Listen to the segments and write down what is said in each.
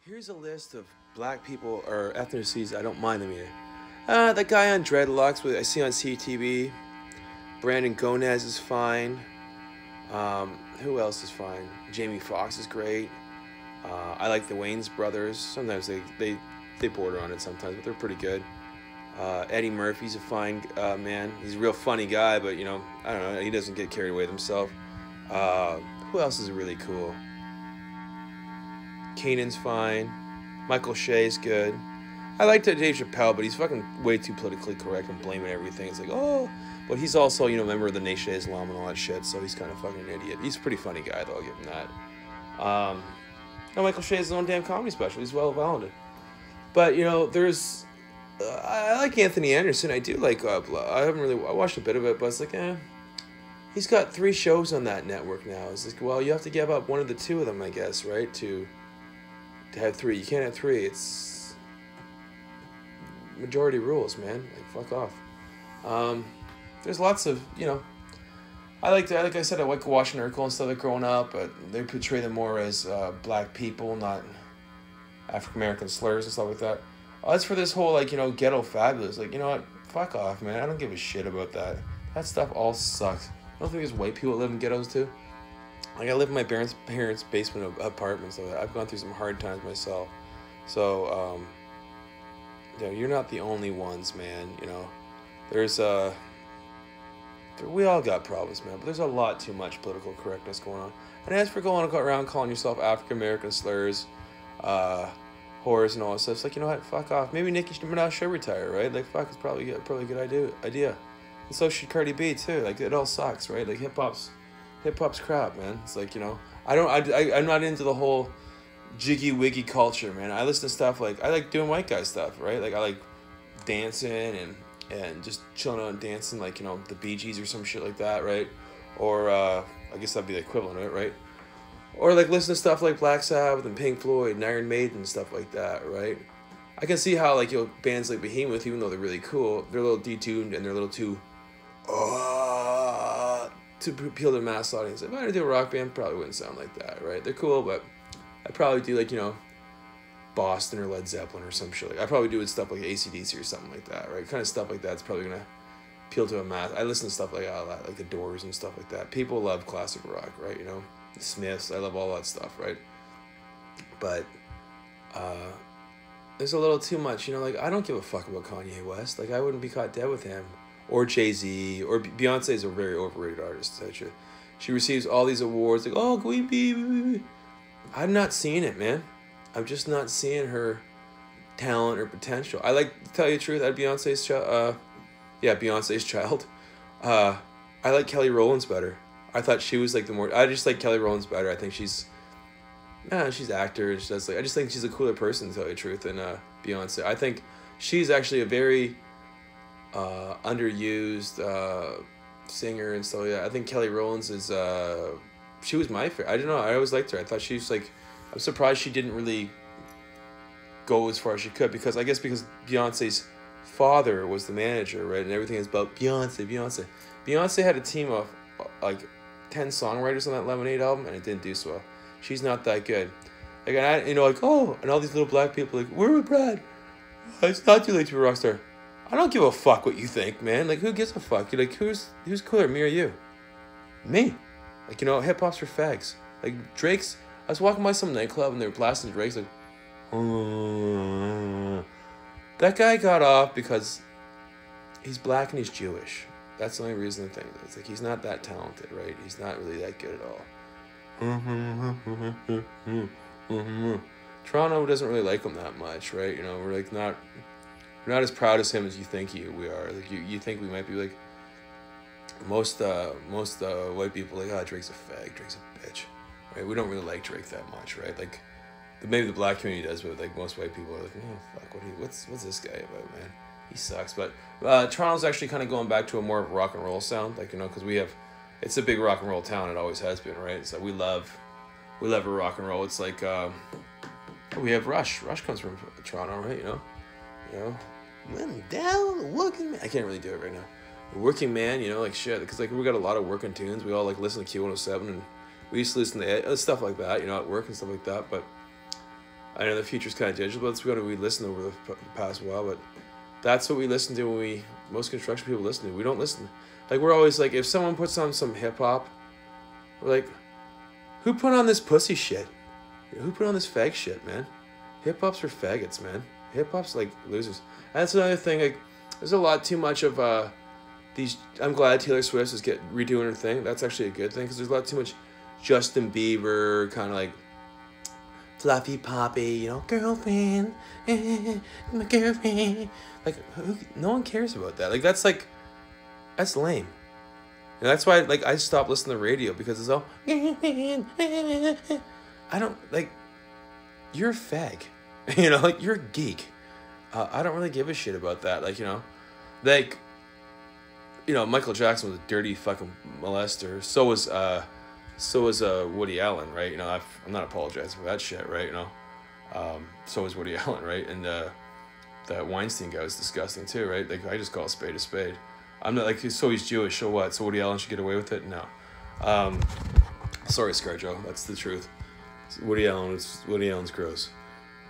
Here's a list of black people or ethnicities I don't mind them either. That guy on dreadlocks I see on CTV. Brandon Gonez is fine. Who else is fine? Jamie Foxx is great. I like the Wayans brothers. Sometimes they border on it sometimes, but they're pretty good. Eddie Murphy's a fine man. He's a real funny guy, but I don't know. He doesn't get carried away with himself. Who else is really cool? Kanan's fine. Michael Shea's good. I like Dave Chappelle, but he's fucking way too politically correct and blaming everything. It's like, oh, but he's also, a member of the Nation of Islam and all that shit, so he's kind of fucking an idiot. He's a pretty funny guy, though, I'll give him that. Michael Shea has his own damn comedy special. He's well-rounded. But, there's... I like Anthony Anderson. I do like... I watched a bit of it, but it's like, he's got 3 shows on that network now. It's like, well, you have to give up one of the 2 of them, I guess, right? To have 3. You can't have 3. It's... majority rules, man. Like, fuck off. There's lots of, like I said, I like watching Urkel and stuff like growing up, but they portray them more as black people, not African-American slurs and stuff like that. As for this whole, ghetto fabulous, you know what? Fuck off, man. I don't give a shit about that. That stuff all sucks. I don't think there's white people that live in ghettos, too. I live in my parents' basement apartment, so I've gone through some hard times myself. So, you're not the only ones, man, There's, we all got problems, man, but there's a lot too much political correctness going on. And as for going around calling yourself African-American slurs, whores and all that stuff, it's like, you know what, fuck off. Maybe Nicki Minaj should retire, right? Like, fuck, it's probably a good idea. And so should Cardi B, too. Like, it all sucks, right? Like, hip-hop's crap, man. It's like, I'm not into the whole jiggy-wiggy culture, man. I listen to stuff like, I like doing white guy stuff, right? Like, I like dancing and just chilling out and dancing, like, the Bee Gees or some shit like that, right? Or, I guess that'd be the equivalent of it, right? Or, like, listen to stuff like Black Sabbath and Pink Floyd and Iron Maiden and stuff like that, right? I can see how, bands like Behemoth, even though they're really cool, they're a little detuned and they're a little too, to appeal to the mass audience. If I had to do a rock band, probably wouldn't sound like that, right? They're cool, but I'd probably do, Boston or Led Zeppelin or some shit. I'd probably do stuff like AC/DC or something like that, right? Kind of stuff like that's probably gonna appeal to a mass. I listen to stuff like that, like the Doors and stuff like that. People love classic rock, right? The Smiths. I love all that stuff, right? But there's a little too much, I don't give a fuck about Kanye West. I wouldn't be caught dead with him, or Jay-Z, or Beyonce is a very overrated artist. She receives all these awards, like, oh, Queen. I'm not seeing it, man. I'm just not seeing her talent or potential. I like, to tell you the truth, I had Beyonce's child. Beyonce's child. I like Kelly Rowland's better. I thought she was I just like Kelly Rowland's better. I think she's actor. She does I just think she's a cooler person, to tell you the truth, than Beyonce. I think she's actually a very underused singer and stuff like that. I think Kelly Rowland's is she was my favorite. I don't know. I always liked her. I thought she was I'm surprised she didn't really go as far as she could, because Beyonce's father was the manager, right? And everything is about Beyonce. Beyonce had a team of 10 songwriters on that Lemonade album, and it didn't do so well. She's not that good. And all these little black people where are Brad? It's not too late to be a rock star. I don't give a fuck what you think, man. Who gives a fuck? You're who's cooler, me or you? Me. Hip hop's for fags. Drake's. I was walking by some nightclub and they were blasting Drake's that guy got off because he's black and he's Jewish. That's the only reason the thing. It's he's not that talented, right? He's not really that good at all. Toronto doesn't really like him that much, right? We're not as proud as him as you think we are. You think we might be most white people Drake's a fag, Drake's a bitch. Right, we don't really like Drake that much, right? Maybe the black community does, but most white people are oh fuck, what's this guy about, man? He sucks. But Toronto's actually kind of going back to a more rock and roll sound, because it's a big rock and roll town. It always has been, right? So we love a rock and roll. It's we have Rush. Rush comes from Toronto, right? When down, working man. I can't really do it right now. Working man, shit, because we got a lot of working tunes. We all listen to Q107 and we used to listen to stuff like that, at work and stuff like that. But I know the future's kind of digital, but that's what we listen to over the past while. But that's what we listen to when most construction people listen to. We don't listen. Like, we're always like, if someone puts on some hip hop, we're like, who put on this pussy shit? Who put on this fag shit, man? Hip hop's for faggots, man. Hip hop's like losers. And that's another thing. Like, there's a lot too much of these. I'm glad Taylor Swift is redoing her thing. That's actually a good thing, because there's a lot too much Justin Bieber kind of like fluffy poppy, girlfriend, my girlfriend. Like, no one cares about that. Like, that's lame. And that's why, like, I stopped listening to radio, because it's all, I don't, like, you're a fag. Like, you're a geek. I don't really give a shit about that. Like, like, Michael Jackson was a dirty fucking molester. So was Woody Allen, right? I'm not apologizing for that shit, right? So was Woody Allen, right? And that Weinstein guy was disgusting too, right? Like, I just call a spade a spade. I'm not like, so he's Jewish, so what? So Woody Allen should get away with it? No. Sorry, ScarJo, that's the truth. Woody Allen's gross.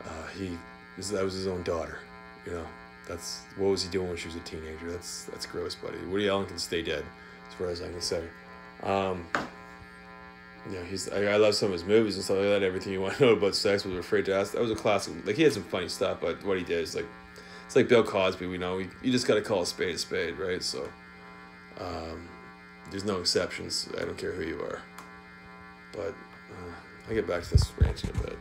That was his own daughter, That's, what was he doing when she was a teenager? That's gross, buddy. Woody Allen can stay dead, as far as I can say. I love some of his movies and stuff like that. Everything you want to know about sex, was Afraid to Ask. That was a classic. Like, he had some funny stuff, but what he did is like, it's like Bill Cosby. You just got to call a spade, right? So, there's no exceptions. I don't care who you are. But I'll get back to this ranting a bit.